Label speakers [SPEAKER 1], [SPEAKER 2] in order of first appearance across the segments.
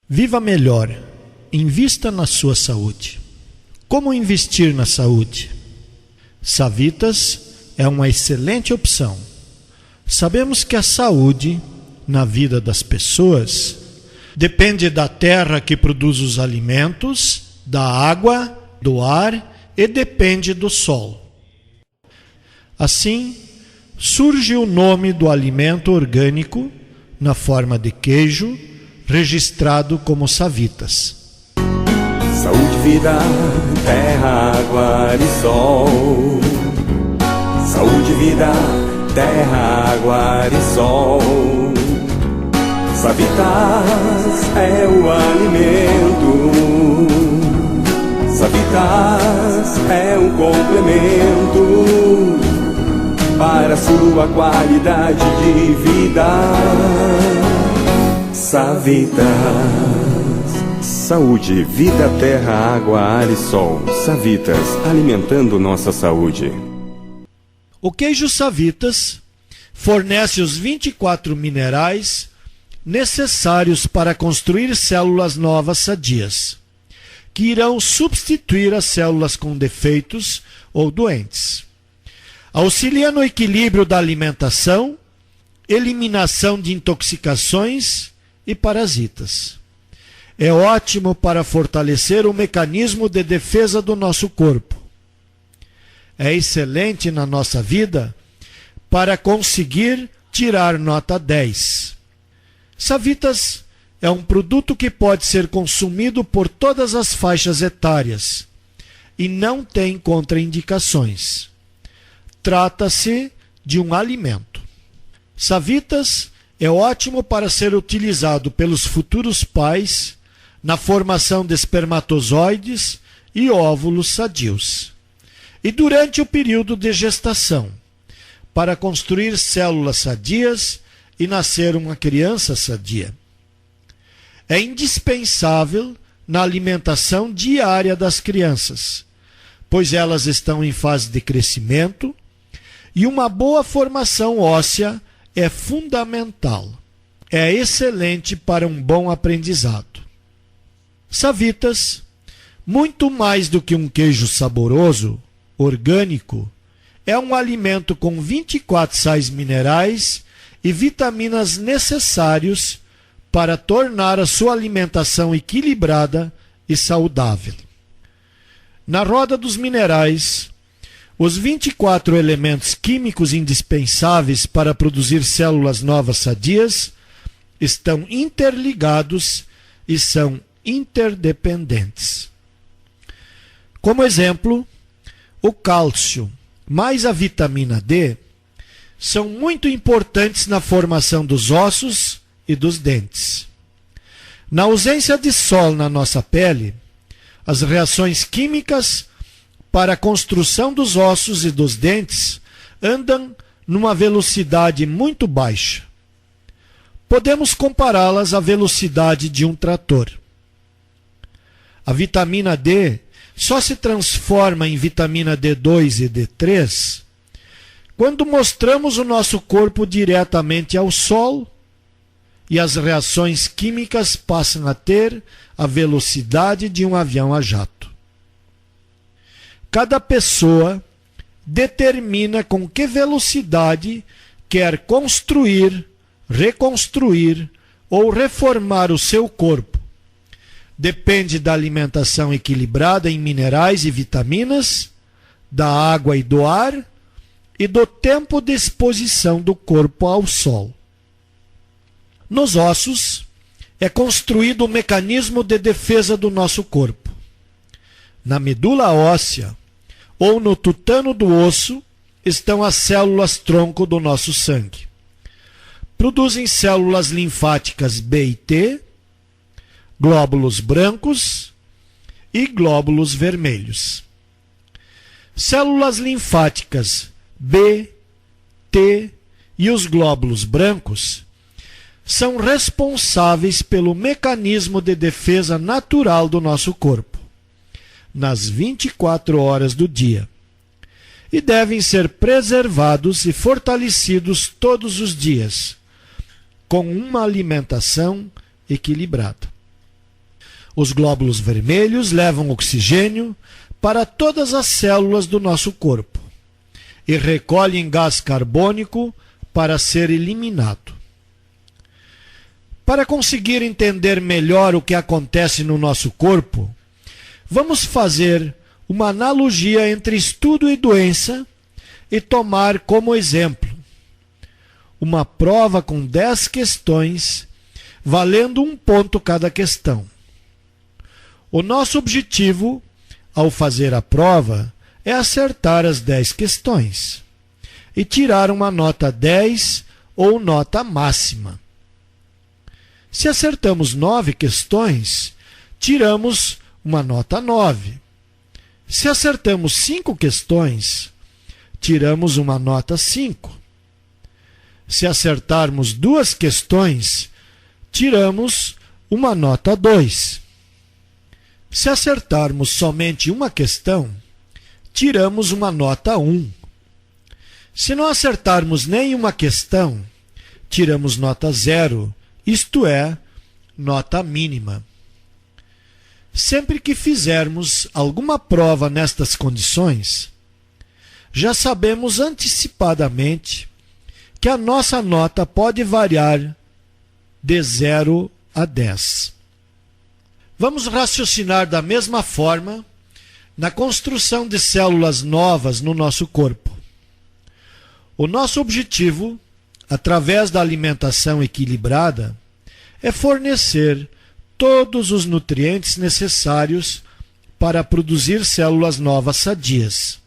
[SPEAKER 1] Viva melhor. Invista na sua saúde. Como investir na saúde? Savitas é uma excelente opção. Sabemos que a saúde na vida das pessoas depende da terra que produz os alimentos, da água, do ar e depende do sol. Assim, surge o nome do alimento orgânico na forma de queijo, registrado como Savitas.
[SPEAKER 2] Saúde, vida, terra, água e sol. Saúde, vida, terra, água e sol. Savitas é o alimento. Savitas é um complemento para sua qualidade de vida. Savitas. Saúde, vida, terra, água, ar e sol. Savitas, alimentando nossa saúde.
[SPEAKER 1] O queijo Savitas fornece os 24 minerais necessários para construir células novas sadias, que irão substituir as células com defeitos ou doentes. Auxilia no equilíbrio da alimentação, eliminação de intoxicações e parasitas. É ótimo para fortalecer o mecanismo de defesa do nosso corpo. É excelente na nossa vida para conseguir tirar nota 10. Savitas é um produto que pode ser consumido por todas as faixas etárias e não tem contraindicações. Trata-se de um alimento. Savitas é ótimo para ser utilizado pelos futuros pais na formação de espermatozoides e óvulos sadios. E durante o período de gestação, para construir células sadias e nascer uma criança sadia. É indispensável na alimentação diária das crianças, pois elas estão em fase de crescimento e uma boa formação óssea é fundamental. É excelente para um bom aprendizado. Savitas, muito mais do que um queijo saboroso, orgânico, é um alimento com 24 sais minerais e vitaminas necessários para tornar a sua alimentação equilibrada e saudável. Na roda dos minerais, os 24 elementos químicos indispensáveis para produzir células novas sadias estão interligados e são interdependentes. Como exemplo, o cálcio mais a vitamina D são muito importantes na formação dos ossos e dos dentes. Na ausência de sol na nossa pele, as reações químicas para a construção dos ossos e dos dentes andam numa velocidade muito baixa. Podemos compará-las à velocidade de um trator. A vitamina D só se transforma em vitamina D2 e D3 quando mostramos o nosso corpo diretamente ao sol e as reações químicas passam a ter a velocidade de um avião a jato. Cada pessoa determina com que velocidade quer construir, reconstruir ou reformar o seu corpo. Depende da alimentação equilibrada em minerais e vitaminas, da água e do ar e do tempo de exposição do corpo ao sol. Nos ossos é construído o mecanismo de defesa do nosso corpo. Na medula óssea ou no tutano do osso estão as células-tronco do nosso sangue. Produzem células linfáticas B e T, glóbulos brancos e glóbulos vermelhos. Células linfáticas B, T e os glóbulos brancos são responsáveis pelo mecanismo de defesa natural do nosso corpo, nas 24 horas do dia, e devem ser preservados e fortalecidos todos os dias, com uma alimentação equilibrada. Os glóbulos vermelhos levam oxigênio para todas as células do nosso corpo e recolhem gás carbônico para ser eliminado. Para conseguir entender melhor o que acontece no nosso corpo, vamos fazer uma analogia entre estudo e doença e tomar como exemplo uma prova com 10 questões, valendo 1 ponto cada questão. O nosso objetivo, ao fazer a prova, é acertar as 10 questões e tirar uma nota 10 ou nota máxima. Se acertamos 9 questões, tiramos uma nota 9. Se acertamos 5 questões, tiramos uma nota 5. Se acertarmos 2 questões, tiramos uma nota 2. Se acertarmos somente uma questão, tiramos uma nota 1. Se não acertarmos nenhuma questão, tiramos nota 0, isto é, nota mínima. Sempre que fizermos alguma prova nestas condições, já sabemos antecipadamente que a nossa nota pode variar de 0 a 10. Vamos raciocinar da mesma forma na construção de células novas no nosso corpo. O nosso objetivo, através da alimentação equilibrada, é fornecer todos os nutrientes necessários para produzir células novas sadias,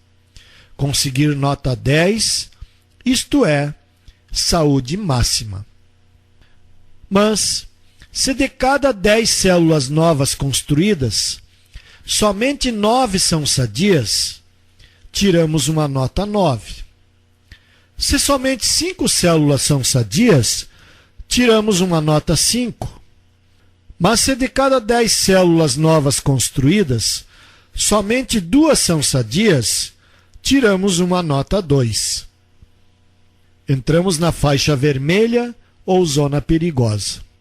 [SPEAKER 1] conseguir nota 10, isto é, saúde máxima. Mas, se de cada 10 células novas construídas, somente 9 são sadias, tiramos uma nota 9. Se somente 5 células são sadias, tiramos uma nota 5. Mas se de cada 10 células novas construídas, somente 2 são sadias, tiramos uma nota 2. Entramos na faixa vermelha ou zona perigosa.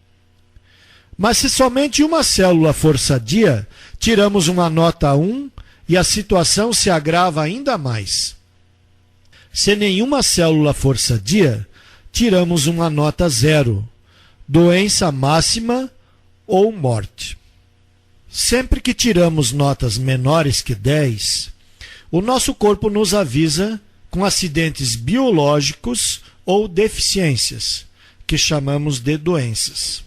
[SPEAKER 1] Mas se somente uma célula for sadia, tiramos uma nota 1 e a situação se agrava ainda mais. Se nenhuma célula for sadia, tiramos uma nota 0, doença máxima ou morte. Sempre que tiramos notas menores que 10, o nosso corpo nos avisa com acidentes biológicos ou deficiências, que chamamos de doenças.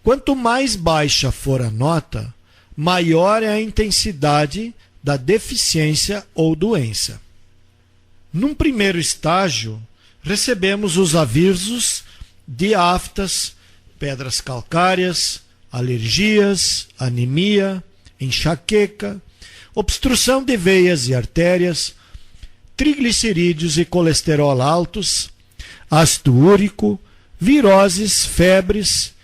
[SPEAKER 1] Quanto mais baixa for a nota, maior é a intensidade da deficiência ou doença. Num primeiro estágio, recebemos os avisos de aftas, pedras calcárias, alergias, anemia, enxaqueca, obstrução de veias e artérias, triglicerídeos e colesterol altos, ácido úrico, viroses, febres,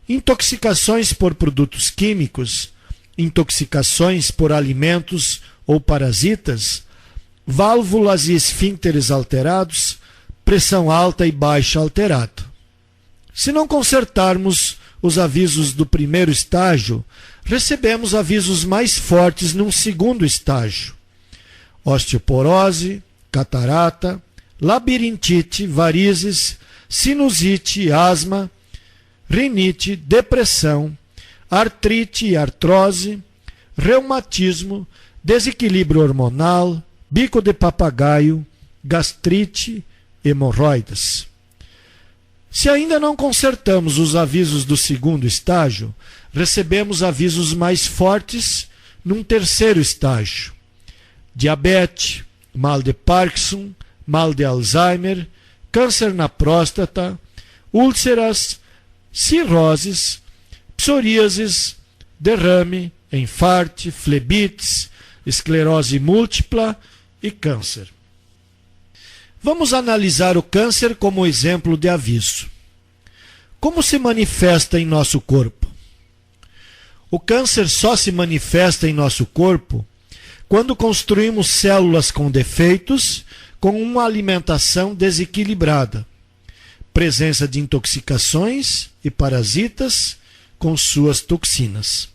[SPEAKER 1] intoxicações por produtos químicos, intoxicações por alimentos ou parasitas, válvulas e esfíncteres alterados, pressão alta e baixa alterada. Se não consertarmos os avisos do primeiro estágio, recebemos avisos mais fortes num segundo estágio: osteoporose, catarata, labirintite, varizes, sinusite, asma, rinite, depressão, artrite e artrose, reumatismo, desequilíbrio hormonal, bico de papagaio, gastrite, hemorroidas. Se ainda não consertamos os avisos do segundo estágio, recebemos avisos mais fortes num terceiro estágio: diabetes, mal de Parkinson, mal de Alzheimer, câncer na próstata, úlceras, cirroses, psoríases, derrame, enfarte, flebites, esclerose múltipla e câncer. Vamos analisar o câncer como exemplo de aviso. Como se manifesta em nosso corpo? O câncer só se manifesta em nosso corpo quando construímos células com defeitos, com uma alimentação desequilibrada, presença de intoxicações e parasitas com suas toxinas.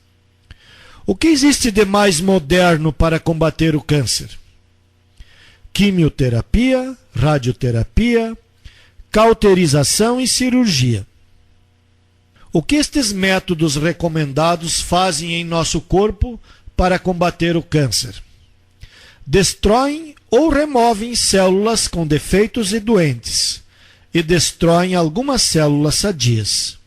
[SPEAKER 1] O que existe de mais moderno para combater o câncer? Quimioterapia, radioterapia, cauterização e cirurgia. O que estes métodos recomendados fazem em nosso corpo para combater o câncer? Destroem ou removem células com defeitos e doentes, e destroem algumas células sadias.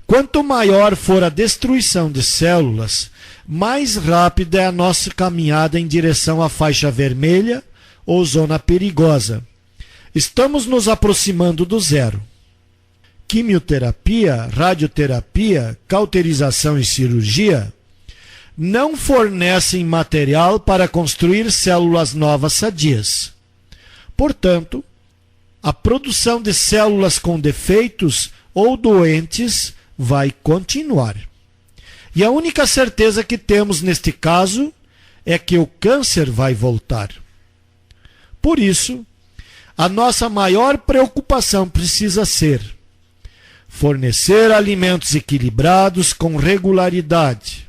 [SPEAKER 1] Quanto maior for a destruição de células, mais rápida é a nossa caminhada em direção à faixa vermelha ou zona perigosa. Estamos nos aproximando do zero. Quimioterapia, radioterapia, cauterização e cirurgia não fornecem material para construir células novas sadias. Portanto, a produção de células com defeitos ou doentes vai continuar. E a única certeza que temos neste caso é que o câncer vai voltar. Por isso, a nossa maior preocupação precisa ser fornecer alimentos equilibrados com regularidade.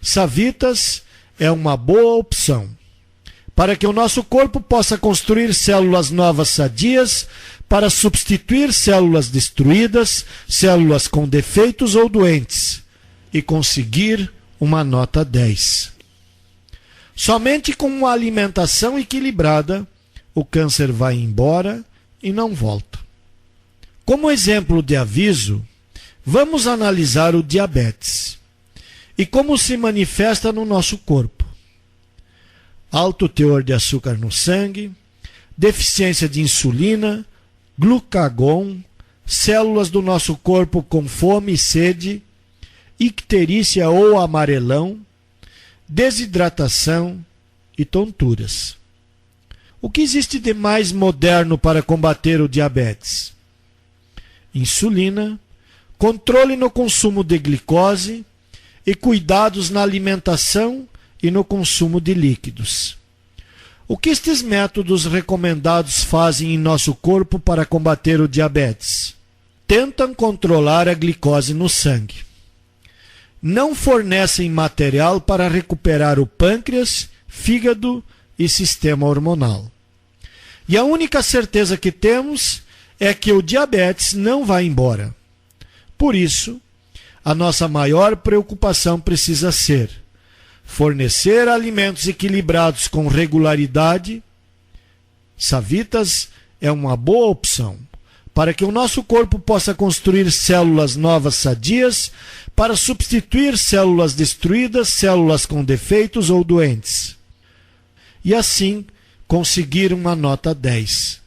[SPEAKER 1] Savitas é uma boa opção para que o nosso corpo possa construir células novas sadias para substituir células destruídas, células com defeitos ou doentes e conseguir uma nota 10. Somente com uma alimentação equilibrada, o câncer vai embora e não volta. Como exemplo de aviso, vamos analisar o diabetes e como se manifesta no nosso corpo. Alto teor de açúcar no sangue, deficiência de insulina, glucagon, células do nosso corpo com fome e sede, icterícia ou amarelão, desidratação e tonturas. O que existe de mais moderno para combater o diabetes? Insulina, controle no consumo de glicose e cuidados na alimentação e no consumo de líquidos. O que estes métodos recomendados fazem em nosso corpo para combater o diabetes? Tentam controlar a glicose no sangue. Não fornecem material para recuperar o pâncreas, fígado e sistema hormonal. E a única certeza que temos é que o diabetes não vai embora. Por isso, a nossa maior preocupação precisa ser fornecer alimentos equilibrados com regularidade. Savitas é uma boa opção para que o nosso corpo possa construir células novas sadias para substituir células destruídas, células com defeitos ou doentes. E assim conseguir uma nota 10.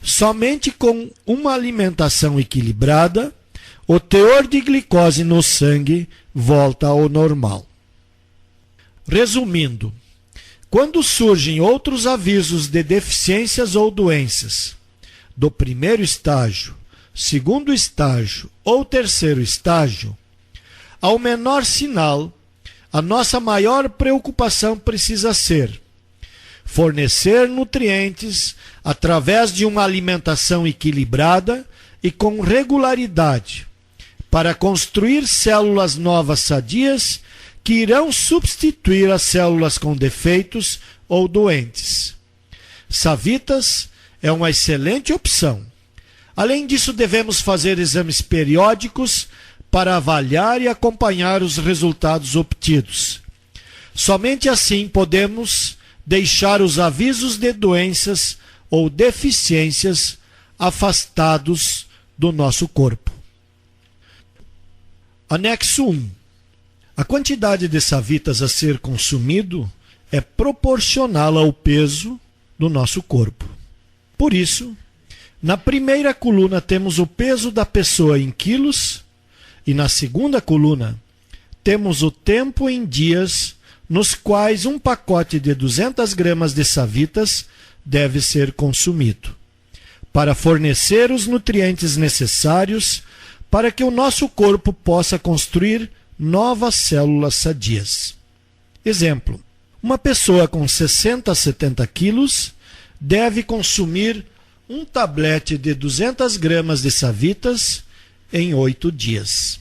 [SPEAKER 1] Somente com uma alimentação equilibrada, o teor de glicose no sangue volta ao normal. Resumindo, quando surgem outros avisos de deficiências ou doenças, do primeiro estágio, segundo estágio ou terceiro estágio, ao menor sinal, a nossa maior preocupação precisa ser fornecer nutrientes através de uma alimentação equilibrada e com regularidade, para construir células novas sadias que irão substituir as células com defeitos ou doentes. Savitas é uma excelente opção. Além disso, devemos fazer exames periódicos para avaliar e acompanhar os resultados obtidos. Somente assim podemos deixar os avisos de doenças ou deficiências afastados do nosso corpo. Anexo 1. A quantidade de savitas a ser consumido é proporcional ao peso do nosso corpo. Por isso, na primeira coluna temos o peso da pessoa em quilos e na segunda coluna temos o tempo em dias nos quais um pacote de 200 gramas de savitas deve ser consumido, para fornecer os nutrientes necessários para que o nosso corpo possa construir novas células sadias. Exemplo: uma pessoa com 60 a 70 quilos deve consumir um tablete de 200 gramas de savitas em 8 dias.